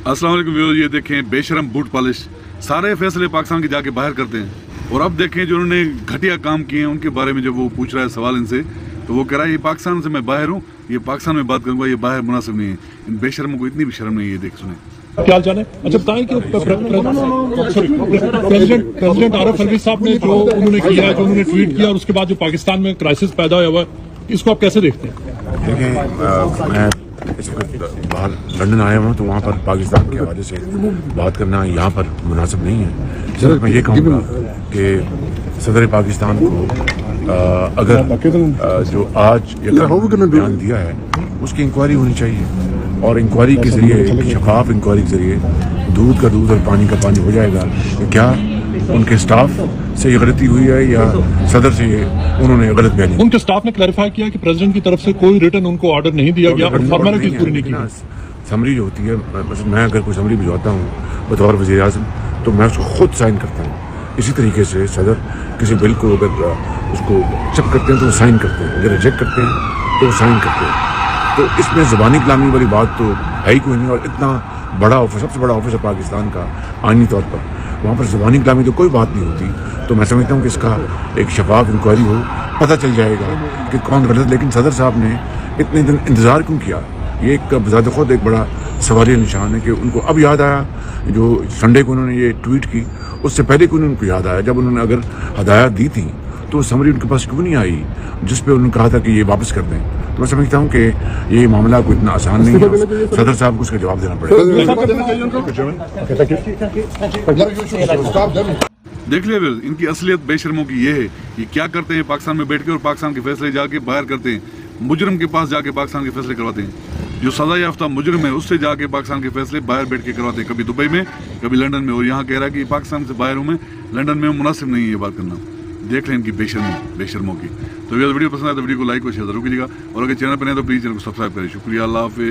अस्सलाम वालेकुम व्यूअर्स, ये देखें बेशरम बूट पॉलिश सारे फैसले पाकिस्तान के जाके बाहर करते हैं। और अब देखें जो उन्होंने घटिया काम किए हैं उनके बारे में जब वो पूछ रहा है सवाल इनसे, तो वो कह रहा है ये पाकिस्तान से मैं बाहर हूँ, ये पाकिस्तान में बात करूँगा, ये बाहर मुनासिब नहीं है। इन बेशरमों को इतनी भी शर्म नहीं है। देख सुने क्या हाल चाल है? अच्छा बताएं कि प्रेसिडेंट आरिफ अलवी साहब ने जो उन्होंने किया, जो उन्होंने ट्वीट किया और उसके बाद जो पाकिस्तान में क्राइसिस पैदा हुआ, इसको आप कैसे देखते हैं? देखिए, मैं इस वक्त बाहर लंदन आया हूँ, तो वहाँ पर पाकिस्तान के हवाले से बात करना यहाँ पर मुनासिब नहीं है। सिर्फ मैं ये कहूँगा कि सदर पाकिस्तान को अगर जो आज बयान दिया है उसकी इंक्वायरी होनी चाहिए, और इंक्वायरी के जरिए, शफाफ इंक्वायरी के जरिए दूध का दूध और पानी का पानी हो जाएगा कि क्या उनके स्टाफ से ये गलती हुई है या सदर से उन्होंने गलत बयान। उनके स्टाफ ने क्लैरिफाई किया कि प्रेसिडेंट की तरफ से कोई रिटर्न उनको ऑर्डर नहीं दिया गया और फॉर्मेलिटीज पूरी नहीं की। समरी जो होती है, मैं अगर कोई समरी भिजवाता हूँ बतौर वज़ीर आज़म, तो मैं उसको खुद साइन करता हूँ। इसी तरीके से सदर किसी बिल को अगर उसको एक्सेप्ट करते हैं तो वो साइन करते हैं, अगर रिजेक्ट करते हैं तो वो साइन करते हैं। तो इसमें ज़बानी कलामी वाली बात तो है ही कोई नहीं। और इतना बड़ा ऑफिस, सबसे बड़ा ऑफिस है पाकिस्तान का आइनी तौर पर, वहाँ पर ज़बानी कलामी तो कोई बात नहीं होती। तो मैं समझता हूँ कि इसका एक शफाफ इंक्वायरी हो, पता चल जाएगा कि कौन गलत। लेकिन सदर साहब ने इतने दिन इंतज़ार क्यों किया, ये एक बज़ात खुद एक बड़ा सवालिया निशान है कि उनको अब याद आया। जो संडे को उन्होंने ये ट्वीट की, उससे पहले क्यों उनको याद आया? जब उन्होंने अगर हदायत दी थी तो समरी उनके पास क्यों नहीं आई जिस पे उन्होंने कहा था कि ये वापस कर दें? तो मैं समझता हूँ कि ये मामला कोई इतना आसान नहीं है, सदर साहब को उसका जवाब देना पड़ेगा। देख लिया फिर, इनकी असलियत बेशर्मों की ये है कि क्या करते हैं पाकिस्तान में बैठ के, और पाकिस्तान के फैसले जाके बाहर करते हैं। मुजरम के पास जाके पाकिस्तान के फैसले करवाते हैं। जो सजा याफ्ता मुजरम है उससे जाके पाकिस्तान के फैसले बाहर बैठ के करवाते हैं, कभी दुबई में, कभी लंदन में। और यहाँ कह रहा है कि पाकिस्तान से बाहर हूँ मैं, लंदन में मुनासिब नहीं है ये बात करना। देख लें इनकी बेशर्मों की। तो वीडियो पसंद आए तो वीडियो को लाइक और शेयर जरूर कीजिएगा, और अगर चैनल पर नहीं तो प्लीज़ चैनल को सब्सक्राइब करें। शुक्रिया, अल्लाह हाफिज़।